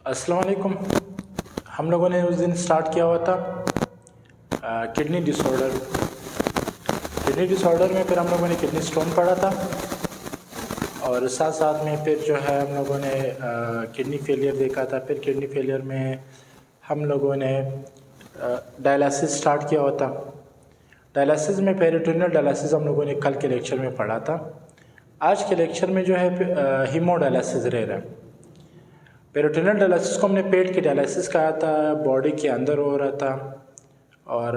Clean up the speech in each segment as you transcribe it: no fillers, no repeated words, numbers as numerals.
अस्सलाम वालेकुम। हम लोगों ने उस दिन स्टार्ट किया हुआ था किडनी डिसऑर्डर। में फिर हम लोगों ने किडनी स्टोन पढ़ा था और साथ साथ में फिर जो है हम लोगों ने किडनी फेलियर देखा था। फिर किडनी फेलियर में हम लोगों ने डायलिसिस स्टार्ट किया हुआ था। डायलिसिस में पेरिटोनियल डायलिसिस हम लोगों ने कल के लेक्चर में पढ़ा था। आज के लेक्चर में जो है हीमोडायलिसिस रह रहा है। पेरिटोनियल डायलिसिस को हमने पेट की डायलिसिस कहा था, बॉडी के अंदर हो रहा था और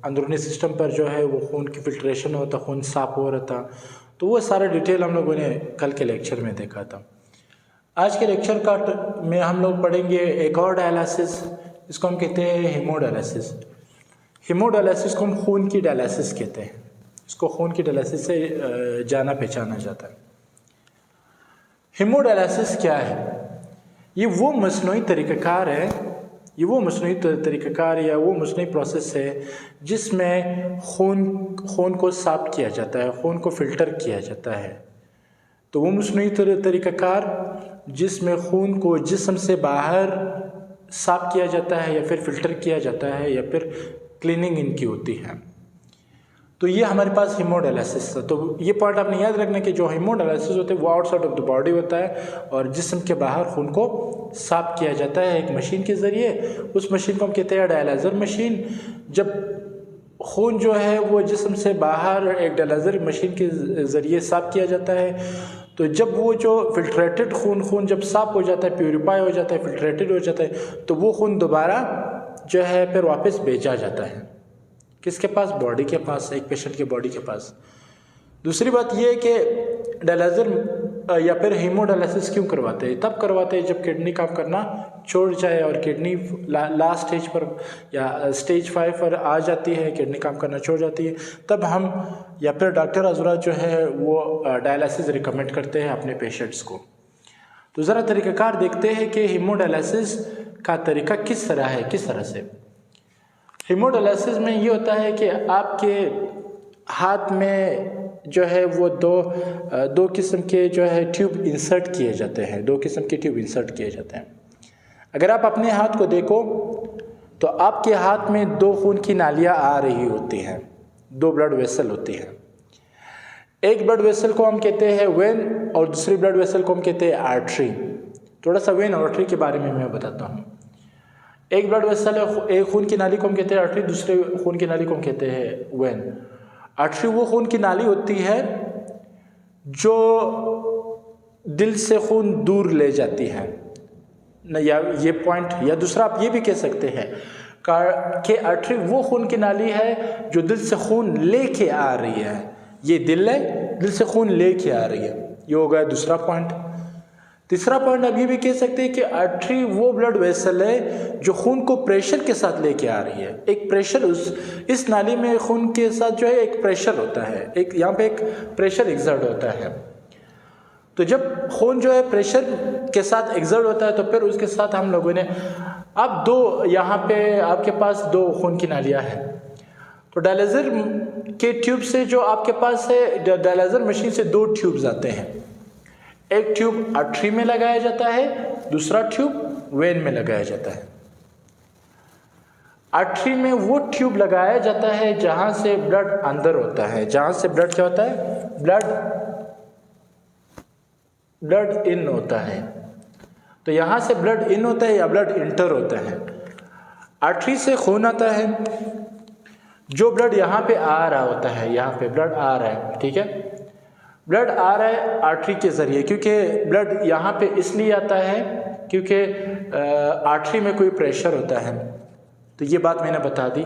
अंदरूनी सिस्टम पर जो है वो खून की फिल्ट्रेशन होता, खून साफ हो रहा था। तो वो सारा डिटेल हम लोगों ने कल के लेक्चर में देखा था। आज के लेक्चर में हम लोग पढ़ेंगे एक और डायलिसिस, इसको हम कहते हैं हीमोडायलिसिस। हीमोडायलिसिस को हम खून की डायलिसिस कहते हैं। इसको खून की डायलिसिस से जाना पहचाना जाता है। हीमोडायलिसिस क्या है? ये वो मसनूई तरीक़ाकार है, या वो मसनूई प्रोसेस है जिसमें खून को साफ किया जाता है, खून को फ़िल्टर किया जाता है। तो वो मसनूई तरीक़ाकार जिसमें खून को जिस्म से बाहर साफ किया जाता है या फिर फ़िल्टर किया जाता है या फिर क्लीनिंग इनकी होती है। तो ये हमारे पास हीमोडायलिसिस था। तो ये पॉइंट आपने याद रखना कि जो हीमोडायलिसिस होते हैं वो आउटसाइड ऑफ द बॉडी होता है और जिस्म के बाहर खून को साफ किया जाता है एक मशीन के ज़रिए। उस मशीन को हम कहते हैं डायलाइज़र मशीन। जब खून जो है वो जिस्म से बाहर एक डायलाइज़र मशीन के ज़रिए साफ किया जाता है, तो जब वो जो फिल्ट्रेटेड खून जब साफ हो जाता है, प्यूरिफाई हो जाता है, फिल्ट्रेटेड हो जाता है, तो वो खून दोबारा जो है फिर वापस भेजा जाता है। किसके पास? बॉडी के पास, एक पेशेंट के बॉडी के पास। दूसरी बात यह है कि डायलाइज़र या फिर हीमोडायलिसिस क्यों करवाते हैं? तब करवाते हैं जब किडनी काम करना छोड़ जाए और किडनी लास्ट स्टेज पर या स्टेज 5 पर आ जाती है, किडनी काम करना छोड़ जाती है, तब हम या फिर डॉक्टर हज़रात जो है वो डायलिसिस रिकमेंड करते हैं अपने पेशेंट्स को। तो ज़रा तरीक़ाकार देखते हैं कि हीमोडायलिसिस का तरीका किस तरह से। हीमोडायलिसिस में ये होता है कि आपके हाथ में जो है वो दो किस्म के जो है ट्यूब इंसर्ट किए जाते हैं। 2 किस्म के ट्यूब इंसर्ट किए जाते हैं। अगर आप अपने हाथ को देखो तो आपके हाथ में 2 खून की नालियाँ आ रही होती हैं, 2 ब्लड वेसल होती हैं। एक ब्लड वेसल को हम कहते हैं वेन और दूसरी ब्लड वेसल को हम कहते हैं आर्टरी। थोड़ा सा वेन और आर्टरी के बारे में मैं बताता हूँ। एक ब्लड वेसल है, एक खून की नाली को हम कहते हैं आर्टरी, दूसरे खून की नाली को हम कहते हैं वेन। आर्टरी वो खून की नाली होती है जो दिल से खून दूर ले जाती है न, या ये पॉइंट, या दूसरा आप ये भी कह सकते हैं कि आर्टरी वो खून की नाली है जो दिल से खून लेके आ रही है। ये दिल है, दिल से खून लेके आ रही है। ये हो गया दूसरा पॉइंट। तीसरा पॉइंट आप ये भी कह सकते हैं कि आर्टरी वो ब्लड वेसल है जो खून को प्रेशर के साथ लेके आ रही है। एक प्रेशर इस नाली में खून के साथ जो है एक प्रेशर होता है, एक यहाँ पे एक प्रेशर एक्सर्ट होता है। तो जब खून जो है प्रेशर के साथ एक्सर्ट होता है तो फिर उसके साथ हम लोगों ने अब 2 यहाँ पे आपके पास 2 खून की नालियाँ हैं। तो डायलाइज़र के ट्यूब से जो आपके पास है, डायलाइज़र मशीन से 2 ट्यूब्स आते हैं। एक ट्यूब आर्टरी में लगाया जाता है, दूसरा ट्यूब वेन में लगाया जाता है। आर्टरी में वो ट्यूब लगाया जाता है जहां से ब्लड अंदर होता है, जहां से ब्लड क्या होता है, ब्लड इन होता है। तो यहां से ब्लड इन होता है या ब्लड इंटर होता है। आर्टरी से खून आता है, जो ब्लड यहाँ पे आ रहा होता है, यहाँ पे ब्लड आ रहा है, ठीक है, ब्लड आ रहा है आर्टरी के ज़रिए। क्योंकि ब्लड यहाँ पे इसलिए आता है क्योंकि आर्टरी में कोई प्रेशर होता है। तो ये बात मैंने बता दी।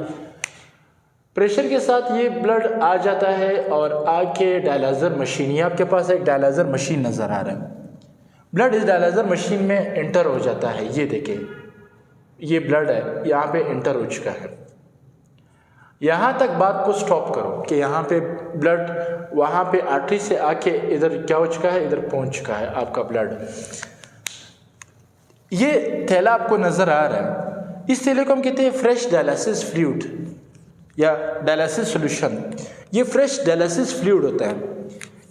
प्रेशर के साथ ये ब्लड आ जाता है और आके डायलाइज़र मशीन, ये आपके पास एक डायलाइज़र मशीन नज़र आ रहा है। ब्लड इस डायलाइज़र मशीन में एंटर हो जाता है। ये देखिए, ये ब्लड है, यहाँ पे एंटर हो चुका है। यहाँ तक बात को स्टॉप करो कि यहाँ पे ब्लड वहाँ पे आर्टरी से आके इधर क्या हो चुका है, इधर पहुँच चुका है आपका ब्लड। ये थैला आपको नज़र आ रहा है, इस थैले को हम कहते हैं फ्रेश डायलिसिस फ्लूइड या डायलिसिस सॉल्यूशन। ये फ्रेश डायलिसिस फ्लूइड होता है।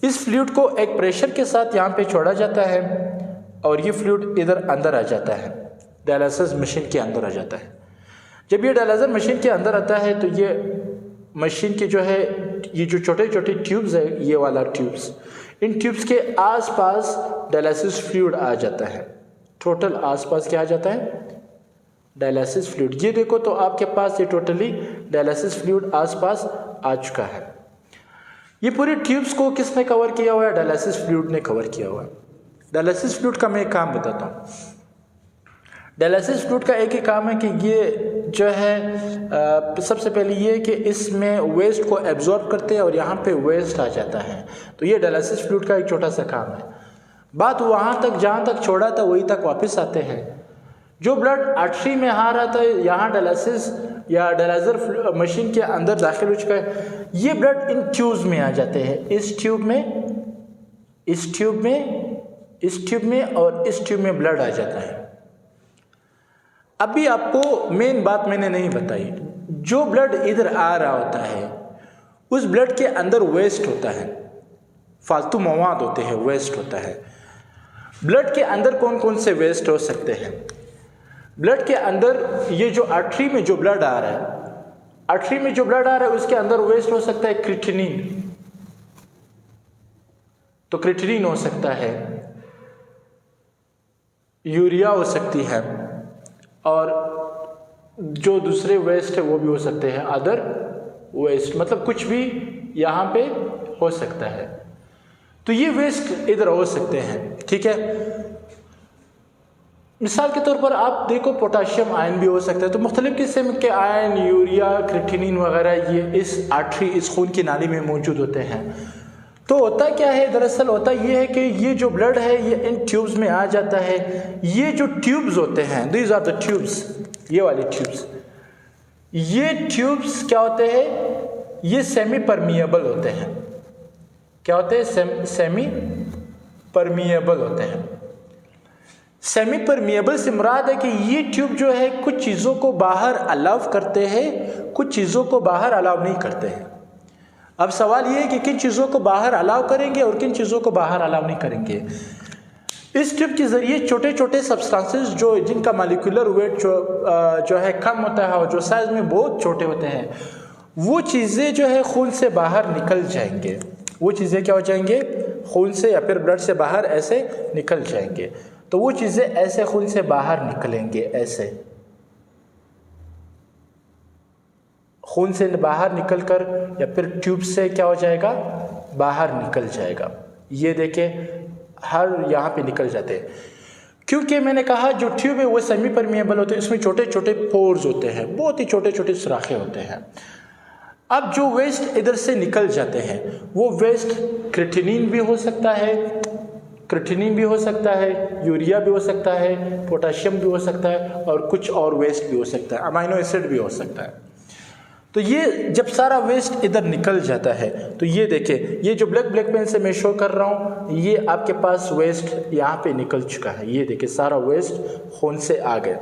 इस फ्लूइड को एक प्रेशर के साथ यहाँ पे छोड़ा जाता है और ये फ्लूइड इधर अंदर आ जाता है। डायलिसिस मशीन के अंदर आ जाता है। जब ये डायलिसिस मशीन के अंदर आता है तो ये मशीन के जो है ये जो छोटे छोटे ट्यूब्स है, ये वाला ट्यूब्स, इन ट्यूब्स के आसपास डायलिसिस फ्लूइड आ जाता है। टोटल आसपास क्या आ जाता है? Dialysis fluid. ये देखो तो आपके पास ये टोटली डायलिसिस फ्लूइड आसपास आ चुका है। ये पूरे ट्यूब्स को किसने कवर किया हुआ है? डायलिसिस फ्लूइड ने कवर किया हुआ है। डायलिसिस फ्लूइड का मैं एक काम बताता हूँ। डायलिसिस फ्लूइड का एक ही काम है कि ये जो है सबसे पहले ये कि इसमें वेस्ट को एब्जॉर्ब करते हैं और यहाँ पे वेस्ट आ जाता है। तो ये डायलिसिस फ्लूइड का एक छोटा सा काम है। बात वहाँ तक जहाँ तक छोड़ा था वहीं तक वापस आते हैं। जो ब्लड आर्टरी में आ रहा था, यहाँ डायलिसिस या डायलाइजर मशीन के अंदर दाखिल हो चुका है, ये ब्लड इन ट्यूब्स में आ जाते हैं। इस ट्यूब में, इस ट्यूब में, इस ट्यूब में और इस ट्यूब में ब्लड आ जाता है। अभी आपको मेन बात मैंने नहीं बताई। जो ब्लड इधर आ रहा होता है उस ब्लड के अंदर वेस्ट होता है, फालतू मवाद होते हैं, वेस्ट होता है। ब्लड के अंदर कौन कौन से वेस्ट हो सकते हैं? ब्लड के अंदर ये जो आर्टरी में जो ब्लड आ रहा है, आर्टरी में जो ब्लड आ रहा है उसके अंदर वेस्ट हो सकता है क्रिएटिनिन, तो क्रिएटिनिन हो सकता है, यूरिया हो सकती है, और जो दूसरे वेस्ट है वो भी हो सकते हैं, अदर वेस्ट, मतलब कुछ भी यहाँ पे हो सकता है। तो ये वेस्ट इधर हो सकते हैं, ठीक है। मिसाल के तौर पर आप देखो पोटाशियम आयन भी हो सकता है। तो मुख्तलिफ किस्म के आयन, यूरिया, क्रिएटिनिन वगैरह ये इस आर्टरी, इस खून की नाली में मौजूद होते हैं। तो होता क्या है, दरअसल होता ये है कि ये जो ब्लड है ये इन ट्यूब्स में आ जाता है। ये जो ट्यूब्स होते हैं, दीज आर द ट्यूब्स, ये वाले ट्यूब्स, ये ट्यूब्स क्या होते हैं? ये सेमी परमिएबल होते हैं। क्या होते हैं? सेमी परमिएबल होते हैं। सेमी परमिएबल से मुराद है कि ये ट्यूब जो है कुछ चीज़ों को बाहर अलाउ करते हैं, कुछ चीज़ों को बाहर अलाउ नहीं करते हैं। अब सवाल ये है कि किन चीज़ों को बाहर अलाउ करेंगे और किन चीज़ों को बाहर अलाउ नहीं करेंगे। इस ट्यूब के ज़रिए छोटे छोटे सब्सटेंसेस जो जिनका मॉलिक्यूलर वेट जो है कम होता है और जो साइज़ में बहुत छोटे होते हैं, वो चीज़ें जो है खून से बाहर निकल जाएंगे। वो चीज़ें क्या हो जाएंगे? खून से या फिर ब्लड से बाहर ऐसे निकल जाएंगे। तो वो चीज़ें ऐसे खून से बाहर निकलेंगे, ऐसे खून से बाहर निकलकर या फिर ट्यूब से क्या हो जाएगा? बाहर निकल जाएगा। ये देखिए हर यहाँ पे निकल जाते हैं, क्योंकि मैंने कहा जो ट्यूब है वो सेमी परमिएबल होते हैं, इसमें छोटे छोटे पोर्स होते हैं, बहुत ही छोटे छोटे सुराखे होते हैं। अब जो वेस्ट इधर से निकल जाते हैं वो वेस्ट क्रिएटिनिन भी हो सकता है, क्रिएटिनिन भी हो सकता है, यूरिया भी हो सकता है, पोटाशियम भी हो सकता है, और कुछ और वेस्ट भी हो सकता है, अमाइनो एसिड भी हो सकता है। तो ये जब सारा वेस्ट इधर निकल जाता है तो ये देखिए, ये जो ब्लैक पेन से मैं शो कर रहा हूँ, ये आपके पास वेस्ट यहाँ पे निकल चुका है। ये देखिए सारा वेस्ट खून से आ गया।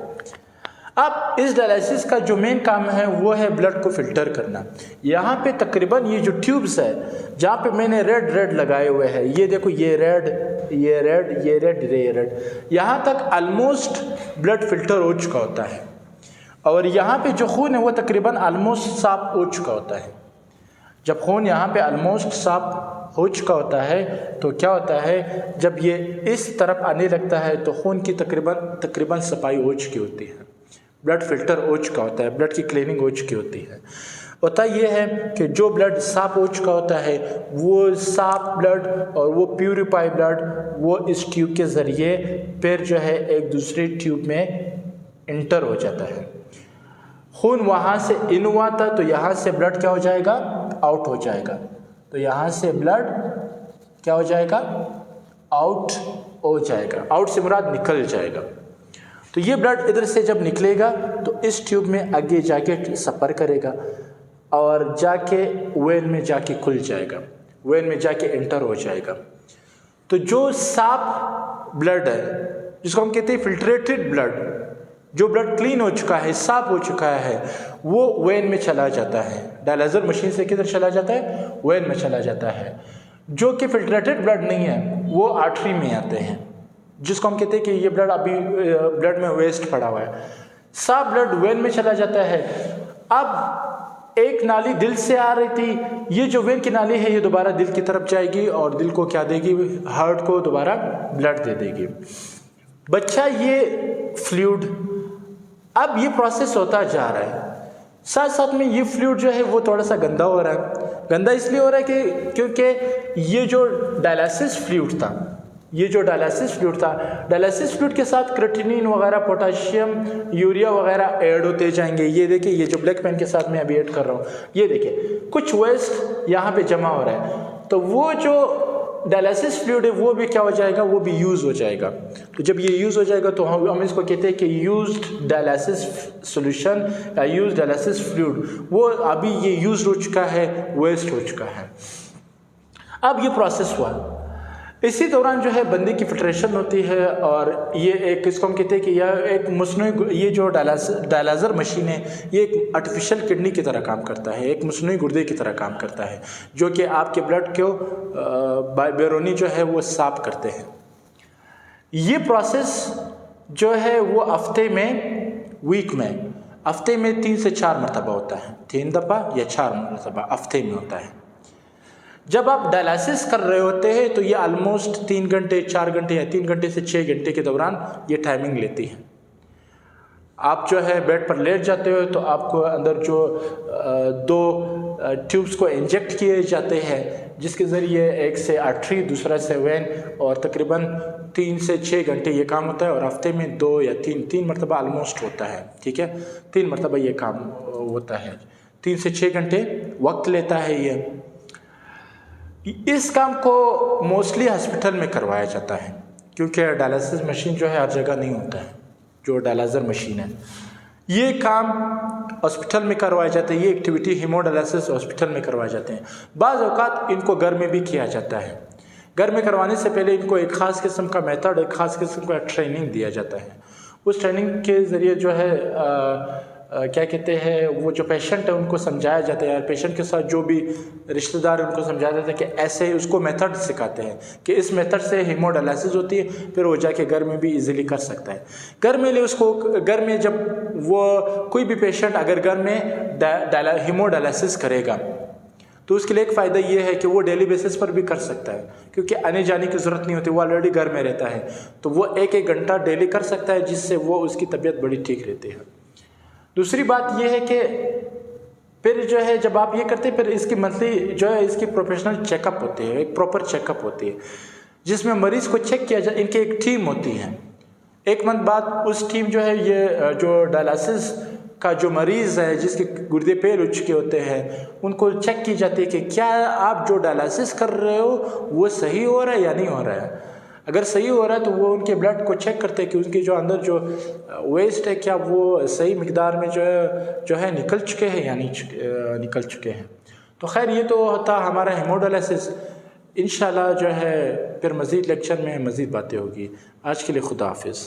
अब इस डायलिसिस का जो मेन काम है वो है ब्लड को फिल्टर करना। यहाँ पे तकरीबन ये जो ट्यूब्स है जहाँ पे मैंने रेड लगाए हुए हैं, ये देखो, ये रेड, ये रेड, ये रेड, ये रेड, यहाँ तक ऑलमोस्ट ब्लड फिल्टर हो चुका होता है। और यहाँ पे जो खून है वो तकरीबन ऑलमोस्ट साफ हो चुका होता है। जब खून यहाँ पे ऑलमोस्ट साफ हो चुका होता है तो क्या होता है, जब ये इस तरफ आने लगता है तो खून की तकरीबन सफाई हो चुकी होती है, ब्लड फिल्टर हो चुका होता है, ब्लड की क्लीनिंग हो चुकी होती है। होता ये है कि जो ब्लड साफ हो चुका होता है वो साफ ब्लड और वो प्यूरिफाई ब्लड वो इस ट्यूब के ज़रिए फिर जो है एक दूसरे ट्यूब में इंटर हो जाता है। खून वहाँ से इन हुआ था तो यहाँ से ब्लड क्या हो जाएगा? आउट हो जाएगा। तो यहाँ से ब्लड क्या हो जाएगा? आउट हो जाएगा। आउट से मुराद निकल जाएगा। तो ये ब्लड इधर से जब निकलेगा तो इस ट्यूब में आगे जाके सफ़र करेगा और जाके वेन में जाके खुल जाएगा, वेन में जाके एंटर हो जाएगा। तो जो साफ ब्लड है जिसको हम कहते हैं फिल्ट्रेटेड ब्लड, जो ब्लड क्लीन हो चुका है, साफ हो चुका है, वो वेन में चला जाता है। डायलाइजर मशीन से किधर चला जाता है? वेन में चला जाता है। जो कि फिल्ट्रेटेड ब्लड नहीं है वो आर्टरी में आते हैं। जिसको हम कहते हैं कि ये ब्लड अभी ब्लड में वेस्ट पड़ा हुआ है, साफ ब्लड वेन में चला जाता है। अब एक नाली दिल से आ रही थी, ये जो वेन की नाली है ये दोबारा दिल की तरफ जाएगी और दिल को क्या देगी, हार्ट को दोबारा ब्लड दे देगी। बच्चा ये फ्लूइड, अब ये प्रोसेस होता जा रहा है, साथ साथ में ये फ्लूइड जो है वो थोड़ा सा गंदा हो रहा है। गंदा इसलिए हो रहा है कि क्योंकि ये जो डायलिसिस फ्लूइड था, डायलिसिस फ्लूइड के साथ क्रिएटिनिन वगैरह, पोटेशियम, यूरिया वगैरह ऐड होते जाएंगे। ये देखिए, ये जो ब्लैक पेन के साथ मैं अभी ऐड कर रहा हूँ, ये देखिए कुछ वेस्ट यहाँ पे जमा हो रहा है, तो वो जो डायलिसिस फ्लूइड है वो भी क्या हो जाएगा, वो भी यूज़ हो जाएगा। तो जब ये यूज़ हो जाएगा तो हम इसको कहते हैं कि यूज्ड डायलिसिस सॉल्यूशन या यूज्ड डायलिसिस फ्लूइड, वो अभी ये यूज़ हो चुका है, वेस्ट हो चुका है। अब ये प्रोसेस हुआ, इसी दौरान जो है बंदे की फिल्ट्रेशन होती है और ये एक, इसको हम कहते हैं कि यह एक मसनूई, ये जो डायलाइजर मशीन है ये एक आर्टिफिशियल किडनी की तरह काम करता है, एक मसनूई गुर्दे की तरह काम करता है, जो कि आपके ब्लड को बैरूनी जो है वो साफ करते हैं। ये प्रोसेस जो है वो हफ्ते में, वीक में, हफ्ते में 3 से 4 मरतबा होता है, 3 दफ़ा या 4 मरतबा हफ्ते में होता है। जब आप डायलिसिस कर रहे होते हैं तो ये ऑलमोस्ट 3 घंटे, 4 घंटे या 3 घंटे से 6 घंटे के दौरान ये टाइमिंग लेती है। आप जो है बेड पर लेट जाते हो तो आपको अंदर जो 2 ट्यूब्स को इंजेक्ट किए जाते हैं, जिसके ज़रिए एक से आर्टरी दूसरा से वेन, और तकरीबन 3 से 6 घंटे ये काम होता है और हफ्ते में 2 या 3 मरतबा ऑलमोस्ट होता है। ठीक है, 3 मरतबा ये काम होता है, 3 से 6 घंटे वक्त लेता है ये। इस काम को मोस्टली हॉस्पिटल में करवाया जाता है क्योंकि डायलिसिस मशीन जो है हर जगह नहीं होता है। जो डायलिसिस मशीन है ये काम हॉस्पिटल में करवाया जाता है, ये एक्टिविटी हीमोडायलिसिस हॉस्पिटल में करवाए जाते हैं। बाज़ औक़ात इनको घर में भी किया जाता है। घर में करवाने से पहले इनको एक ख़ास किस्म का मेथड, एक ख़ास किस्म का ट्रेनिंग दिया जाता है। उस ट्रेनिंग के ज़रिए जो है क्या कहते हैं, वो जो पेशेंट है उनको समझाया जाता है, या पेशेंट के साथ जो भी रिश्तेदार है उनको समझाया जाता है कि ऐसे उसको मेथड सिखाते हैं कि इस मेथड से हीमोडायलिसिस होती है, फिर वो जाके घर में भी इजीली कर सकता है। घर में उसको, घर में जब वो कोई भी पेशेंट अगर घर में हीमोडायलिसिस करेगा तो उसके लिए एक फ़ायदा ये है कि वो डेली बेसिस पर भी कर सकता है, क्योंकि आने जाने की ज़रूरत नहीं होती, वो ऑलरेडी घर में रहता है, तो वो 1-1 घंटा डेली कर सकता है, जिससे वो उसकी तबीयत बड़ी ठीक रहती है। दूसरी बात यह है कि फिर जो है जब आप ये करते हैं, फिर इसकी मंथली जो है इसकी प्रोफेशनल चेकअप होती है, एक प्रॉपर चेकअप होती है जिसमें मरीज़ को चेक किया जाए। इनकी एक टीम होती है, 1 मंथ बाद उस टीम जो है, ये जो डायलिसिस का जो मरीज़ है जिसके गुर्दे फेल हो चुके होते हैं, उनको चेक की जाती है कि क्या आप जो डायलिसिस कर रहे हो वो सही हो रहा है या नहीं हो रहा है। अगर सही हो रहा है तो वो उनके ब्लड को चेक करते हैं कि उनके जो अंदर जो वेस्ट है क्या वो सही मिकदार में जो है निकल चुके हैं या नहीं निकल चुके हैं। तो खैर ये तो होता हमारा हीमोडायलिसिस। इंशाल्लाह जो है फिर मज़ीद लेक्चर में मज़ीद बातें होगी। आज के लिए खुदा हाफिज़।